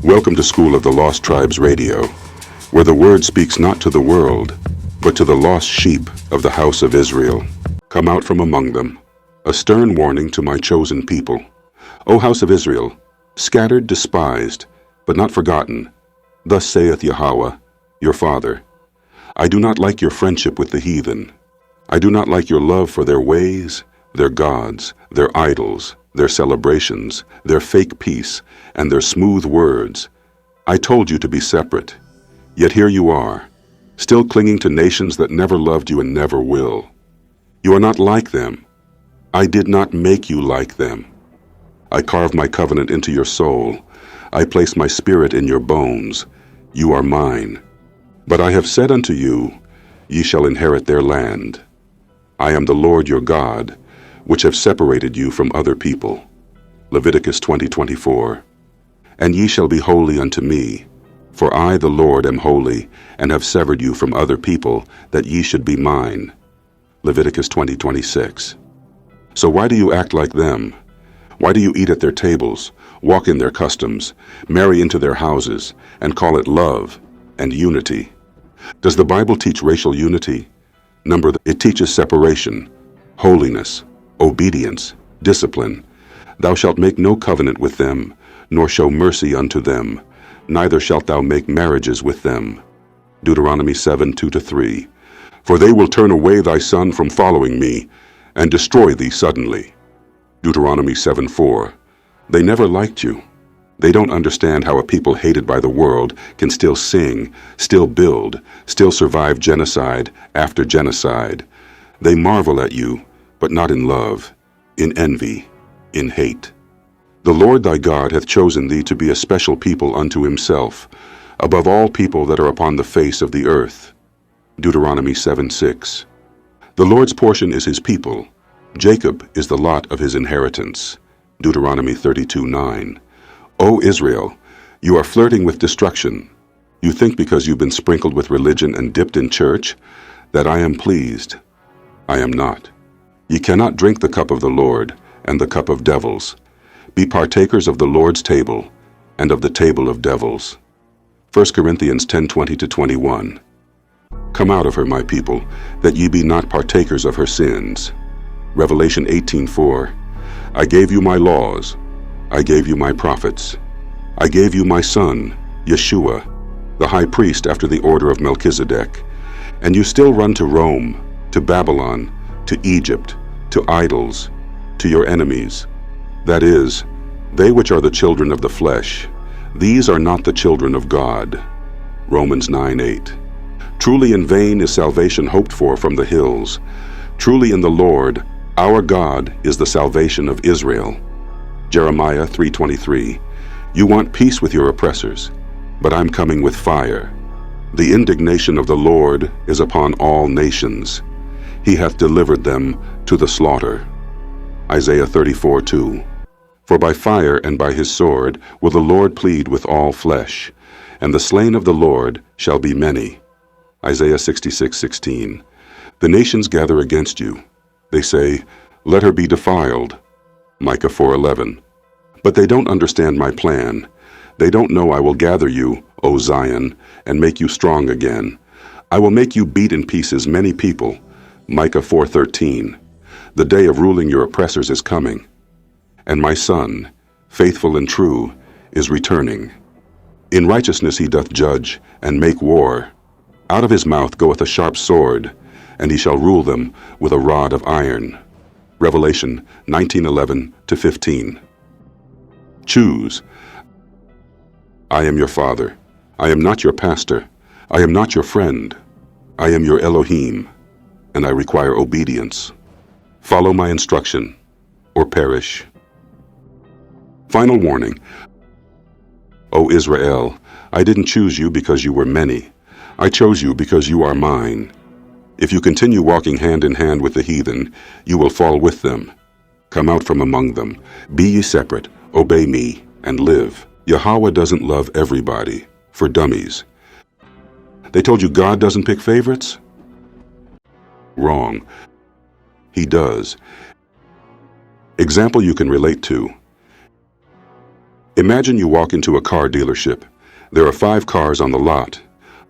Welcome to School of the Lost Tribes Radio, where the word speaks not to the world, but to the lost sheep of the house of Israel. Come out from among them, a stern warning to my chosen people. O house of Israel, scattered, despised, but not forgotten, thus saith Yahweh, your Father. I do not like your friendship with the heathen. I do not like your love for their ways, their gods, their idols, their celebrations, their fake peace, and their smooth words. I told you to be separate, yet here you are, still clinging to nations that never loved you and never will. You are not like them. I did not make you like them. I carved my covenant into your soul. I placed my spirit in your bones. You are mine. But I have said unto you, ye shall inherit their land. I am the Lord your God, which have separated you from other people. Leviticus 20:24. And ye shall be holy unto me, for I the Lord am holy, and have severed you from other people, that ye should be mine. Leviticus 20:26. So why do you act like them? Why do you eat at their tables, walk in their customs, marry into their houses, and call it love and unity? Does the Bible teach racial unity? It teaches separation, holiness, obedience, discipline. Thou shalt make no covenant with them, nor show mercy unto them, neither shalt thou make marriages with them. Deuteronomy 7:2-3. For they will turn away thy son from following me, and destroy thee suddenly. Deuteronomy 7:4. They never liked you. They don't understand how a people hated by the world can still sing, still build, still survive genocide after genocide. They marvel at you, but not in love, in envy, in hate. The Lord thy God hath chosen thee to be a special people unto himself, above all people that are upon the face of the earth. Deuteronomy 7:6. The Lord's portion is his people. Jacob is the lot of his inheritance. Deuteronomy 32:9. O Israel, you are flirting with destruction. You think because you've been sprinkled with religion and dipped in church, that I am pleased. I am not. Ye cannot drink the cup of the Lord and the cup of devils. Be partakers of the Lord's table and of the table of devils. 1 Corinthians 10:20-21. Come out of her, my people, that ye be not partakers of her sins. Revelation 18:4. I gave you my laws. I gave you my prophets. I gave you my son, Yeshua, the high priest after the order of Melchizedek. And you still run to Rome, to Babylon, to Egypt, to idols, to your enemies. That is, they which are the children of the flesh. These are not the children of God. Romans 9:8. Truly in vain is salvation hoped for from the hills. Truly in the Lord, our God, is the salvation of Israel. Jeremiah 3:23. You want peace with your oppressors, but I'm coming with fire. The indignation of the Lord is upon all nations. He hath delivered them to the slaughter. Isaiah 34:2. For by fire and by his sword will the Lord plead with all flesh, and the slain of the Lord shall be many. Isaiah 66:16. The nations gather against you. They say, let her be defiled. Micah 4:11. But they don't understand my plan. They don't know I will gather you, O Zion, and make you strong again. I will make you beat in pieces many people. Micah 4:13. The day of ruling your oppressors is coming. And my son, faithful and true, is returning. In righteousness he doth judge and make war. Out of his mouth goeth a sharp sword, and he shall rule them with a rod of iron. Revelation 19:11-15. Choose. I am your father. I am not your pastor. I am not your friend. I am your Elohim, and I require obedience. Follow my instruction, or perish. Final warning. O Israel, I didn't choose you because you were many. I chose you because you are mine. If you continue walking hand in hand with the heathen, you will fall with them. Come out from among them. Be ye separate, obey me, and live. Yahweh doesn't love everybody, for dummies. They told you God doesn't pick favorites? Wrong. He does. Example you can relate to. Imagine you walk into a car dealership. There are 5 cars on the lot: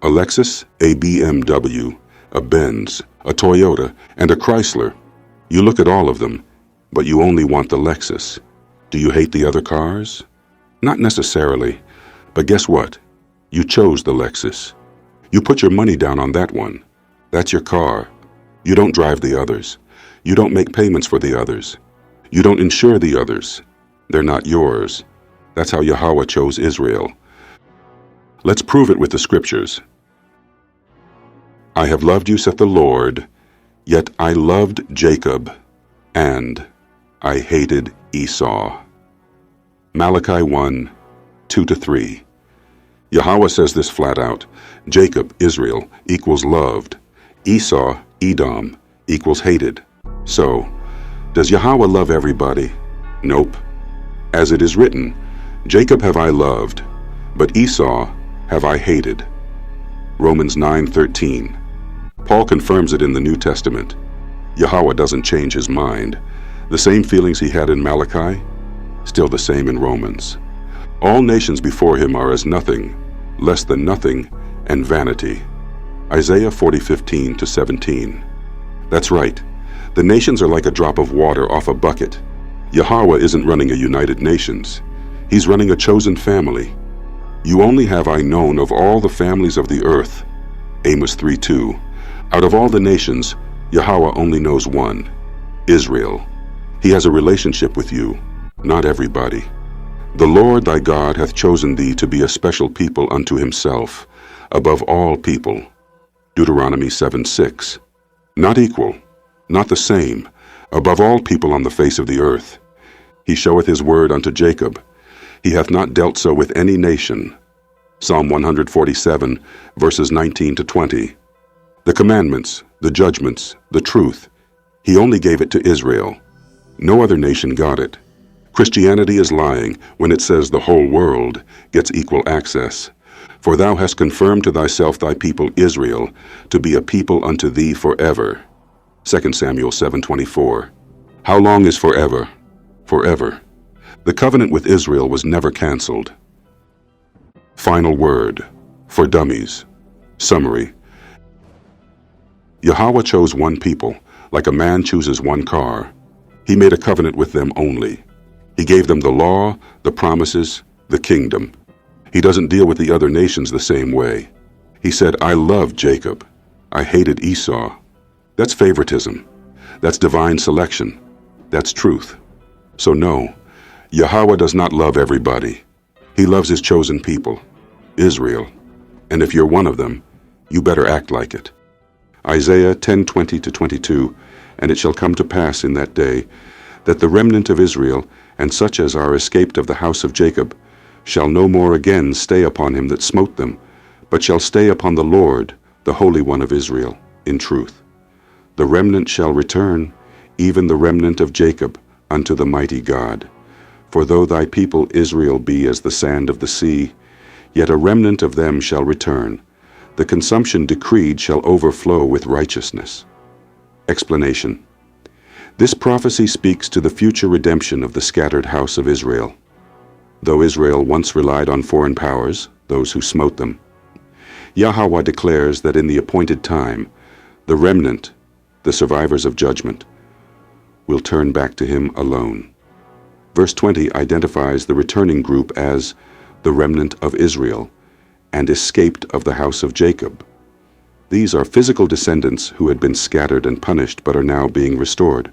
a Lexus, a BMW, a Benz, a Toyota, and a Chrysler. You look at all of them, but you only want the Lexus. Do you hate the other cars? Not necessarily, but guess what? You chose the Lexus. You put your money down on that one. That's your car. You don't drive the others. You don't make payments for the others. You don't insure the others. They're not yours. That's how Yahweh chose Israel. Let's prove it with the scriptures. I have loved you, saith the Lord, yet I loved Jacob, and I hated Esau. Malachi 1, 2-3. Yahweh says this flat out. Jacob, Israel, equals loved. Esau, Edom, equals hated. So, does Yahweh love everybody? Nope. As it is written, Jacob have I loved, but Esau have I hated. Romans 9:13. Paul confirms it in the New Testament. Yahweh doesn't change his mind. The same feelings he had in Malachi, still the same in Romans. All nations before him are as nothing, less than nothing, and vanity. Isaiah 40:15-17. That's right. The nations are like a drop of water off a bucket. Yahweh isn't running a United Nations. He's running a chosen family. You only have I known of all the families of the earth. Amos 3:2. Out of all the nations, Yahweh only knows one, Israel. He has a relationship with you, not everybody. The Lord thy God hath chosen thee to be a special people unto himself, above all people. Deuteronomy 7:6. Not equal, not the same, above all people on the face of the earth. He showeth his word unto Jacob. He hath not dealt so with any nation. Psalm 147, verses 19-20. The commandments, the judgments, the truth, he only gave it to Israel. No other nation got it. Christianity is lying when it says the whole world gets equal access. For thou hast confirmed to thyself thy people Israel to be a people unto thee forever. 2 Samuel 7:24. How long is forever? Forever. The covenant with Israel was never canceled. Final word. For dummies. Summary. Yahweh chose one people, like a man chooses one car. He made a covenant with them only. He gave them the law, the promises, the kingdom. He doesn't deal with the other nations the same way. He said, I loved Jacob. I hated Esau. That's favoritism. That's divine selection. That's truth. So no, Yahweh does not love everybody. He loves his chosen people, Israel. And if you're one of them, you better act like it. Isaiah 10:20-22. And it shall come to pass in that day that the remnant of Israel, and such as are escaped of the house of Jacob, shall no more again stay upon him that smote them, but shall stay upon the Lord, the Holy One of Israel, in truth. The remnant shall return, even the remnant of Jacob, unto the mighty God. For though thy people Israel be as the sand of the sea, yet a remnant of them shall return. The consumption decreed shall overflow with righteousness. Explanation. This prophecy speaks to the future redemption of the scattered house of Israel. Though Israel once relied on foreign powers, those who smote them, Yahweh declares that in the appointed time, the remnant, the survivors of judgment, will turn back to him alone. Verse 20 identifies the returning group as the remnant of Israel and escaped of the house of Jacob. These are physical descendants who had been scattered and punished but are now being restored.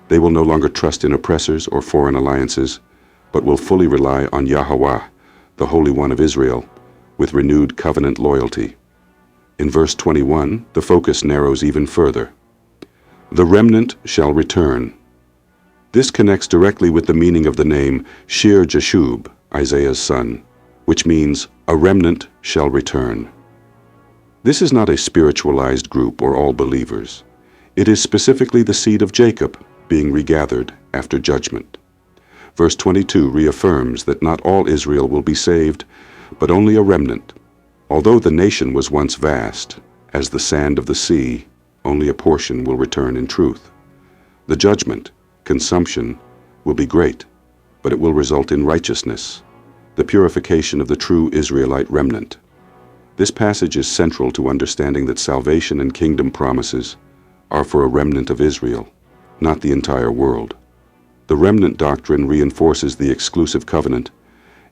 They will no longer trust in oppressors or foreign alliances, but will fully rely on Yahweh, the Holy One of Israel, with renewed covenant loyalty. In verse 21, the focus narrows even further. The remnant shall return. This connects directly with the meaning of the name Shir Jashub, Isaiah's son, which means a remnant shall return. This is not a spiritualized group or all believers. It is specifically the seed of Jacob being regathered after judgment. Verse 22 reaffirms that not all Israel will be saved, but only a remnant. Although the nation was once vast, as the sand of the sea, only a portion will return in truth. The judgment, consumption, will be great, but it will result in righteousness. the purification of the true Israelite remnant. This passage is central to understanding that salvation and kingdom promises are for a remnant of Israel, not the entire world. The remnant doctrine reinforces the exclusive covenant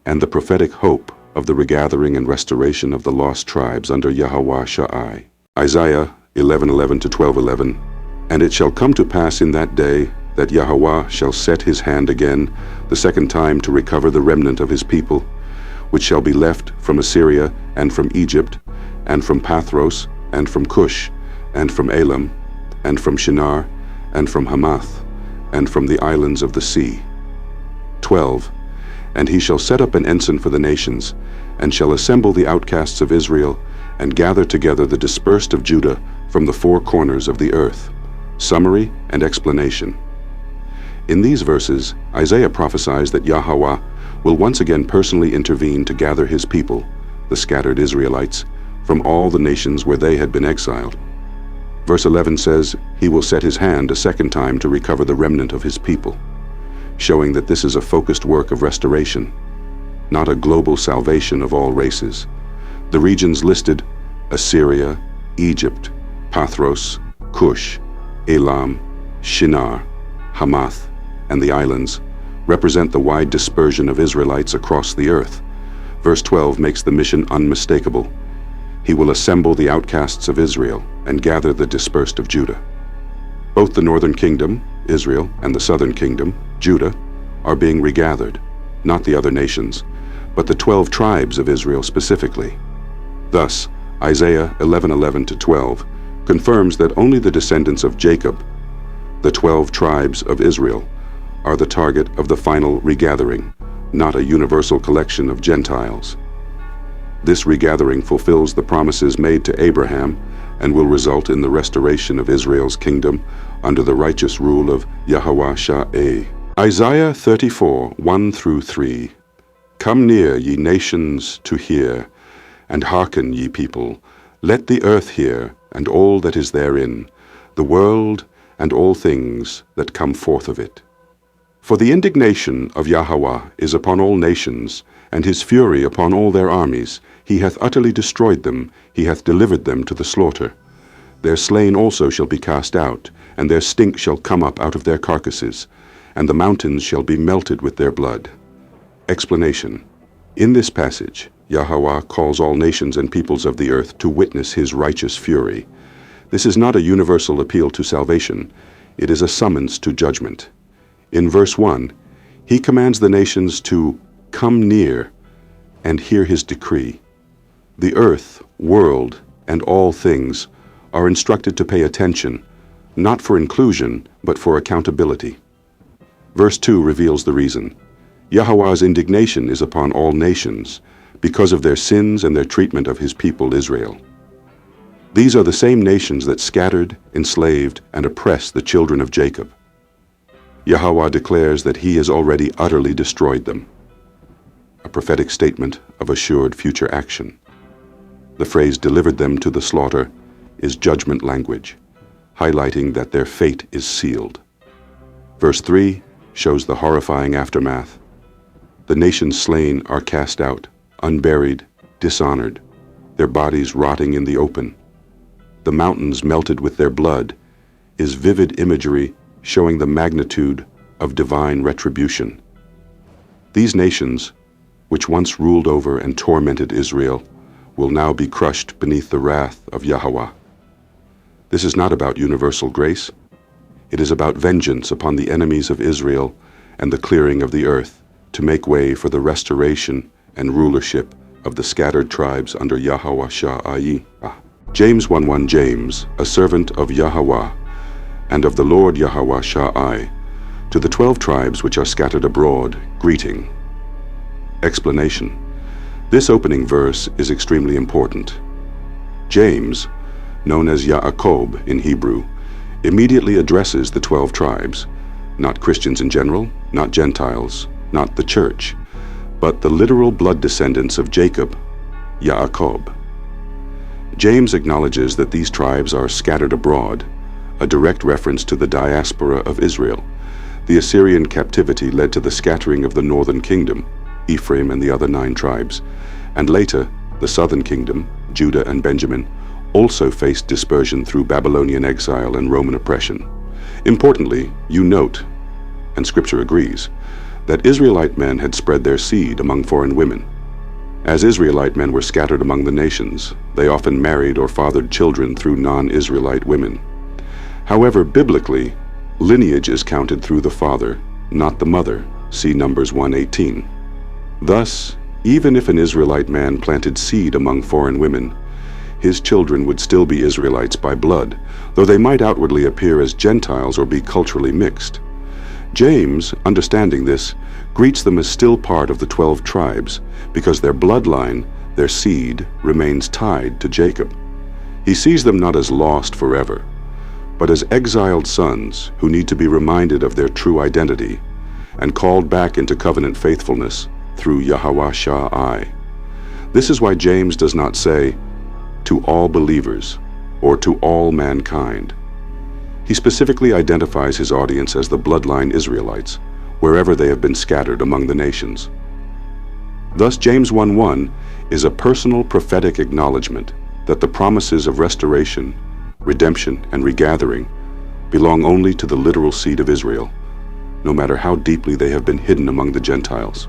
and the prophetic hope of the regathering and restoration of the lost tribes under Yahweh Shai. Isaiah 11:11 to 12:11. And it shall come to pass in that day that Yahweh shall set his hand again the second time to recover the remnant of his people, which shall be left from Assyria and from Egypt, and from Pathros, and from Cush, and from Elam, and from Shinar, and from Hamath, and from the islands of the sea. 12. And he shall set up an ensign for the nations, and shall assemble the outcasts of Israel, and gather together the dispersed of Judah from the four corners of the earth. Summary and explanation. In these verses, Isaiah prophesies that Yahweh will once again personally intervene to gather his people, the scattered Israelites, from all the nations where they had been exiled. Verse 11 says, he will set his hand a second time to recover the remnant of his people, showing that this is a focused work of restoration, not a global salvation of all races. The regions listed, Assyria, Egypt, Pathros, Cush, Elam, Shinar, Hamath, and the islands, represent the wide dispersion of Israelites across the earth. Verse 12 makes the mission unmistakable. He will assemble the outcasts of Israel and gather the dispersed of Judah. Both the northern kingdom, Israel, and the southern kingdom, Judah, are being regathered, not the other nations, but the 12 tribes of Israel specifically. Thus, Isaiah 11:11 to 12 confirms that only the descendants of Jacob, the 12 tribes of Israel, are the target of the final regathering, not a universal collection of Gentiles. This regathering fulfills the promises made to Abraham and will result in the restoration of Israel's kingdom under the righteous rule of Yahweh Shai. Isaiah 34:1 through 3. Come near, ye nations, to hear, and hearken, ye people. Let the earth hear, and all that is therein, the world and all things that come forth of it. For the indignation of Yahweh is upon all nations, and his fury upon all their armies. He hath utterly destroyed them, he hath delivered them to the slaughter. Their slain also shall be cast out, and their stink shall come up out of their carcasses, and the mountains shall be melted with their blood. Explanation. In this passage, Yahweh calls all nations and peoples of the earth to witness his righteous fury. This is not a universal appeal to salvation, it is a summons to judgment. In verse 1, he commands the nations to come near and hear his decree. The earth, world, and all things are instructed to pay attention, not for inclusion, but for accountability. Verse 2 reveals the reason. Yahweh's indignation is upon all nations, because of their sins and their treatment of his people Israel. These are the same nations that scattered, enslaved, and oppressed the children of Jacob. Yahweh declares that he has already utterly destroyed them, a prophetic statement of assured future action. The phrase delivered them to the slaughter is judgment language, highlighting that their fate is sealed. Verse 3 shows the horrifying aftermath. The nations slain are cast out, unburied, dishonored, their bodies rotting in the open. The mountains melted with their blood is vivid imagery showing the magnitude of divine retribution. These nations, which once ruled over and tormented Israel, will now be crushed beneath the wrath of Yahweh. This is not about universal grace. It is about vengeance upon the enemies of Israel and the clearing of the earth to make way for the restoration and rulership of the scattered tribes under Yahweh Shai. James 1:1 James, a servant of Yahweh and of the Lord Yahweh Shai, to the 12 tribes which are scattered abroad, greeting. Explanation. This opening verse is extremely important. James, known as Yaakov in Hebrew, immediately addresses the 12 tribes, not Christians in general, not Gentiles, not the church, but the literal blood descendants of Jacob, Yaakov. James acknowledges that these tribes are scattered abroad, a direct reference to the diaspora of Israel. The Assyrian captivity led to the scattering of the northern kingdom, Ephraim and the other 9 tribes, and later the southern kingdom, Judah and Benjamin, also faced dispersion through Babylonian exile and Roman oppression. Importantly, you note, and Scripture agrees, that Israelite men had spread their seed among foreign women. As Israelite men were scattered among the nations, they often married or fathered children through non-Israelite women. However, biblically, lineage is counted through the father, not the mother. See Numbers 1:18. Thus, even if an Israelite man planted seed among foreign women, his children would still be Israelites by blood, though they might outwardly appear as Gentiles or be culturally mixed. James, understanding this, greets them as still part of the 12 tribes, because their bloodline, their seed, remains tied to Jacob. He sees them not as lost forever, but as exiled sons who need to be reminded of their true identity and called back into covenant faithfulness through Yahweh Shai. This is why James does not say, "to all believers," or "to all mankind." He specifically identifies his audience as the bloodline Israelites, wherever they have been scattered among the nations. Thus, James 1:1 is a personal prophetic acknowledgement that the promises of restoration, redemption, and regathering belong only to the literal seed of Israel, no matter how deeply they have been hidden among the Gentiles.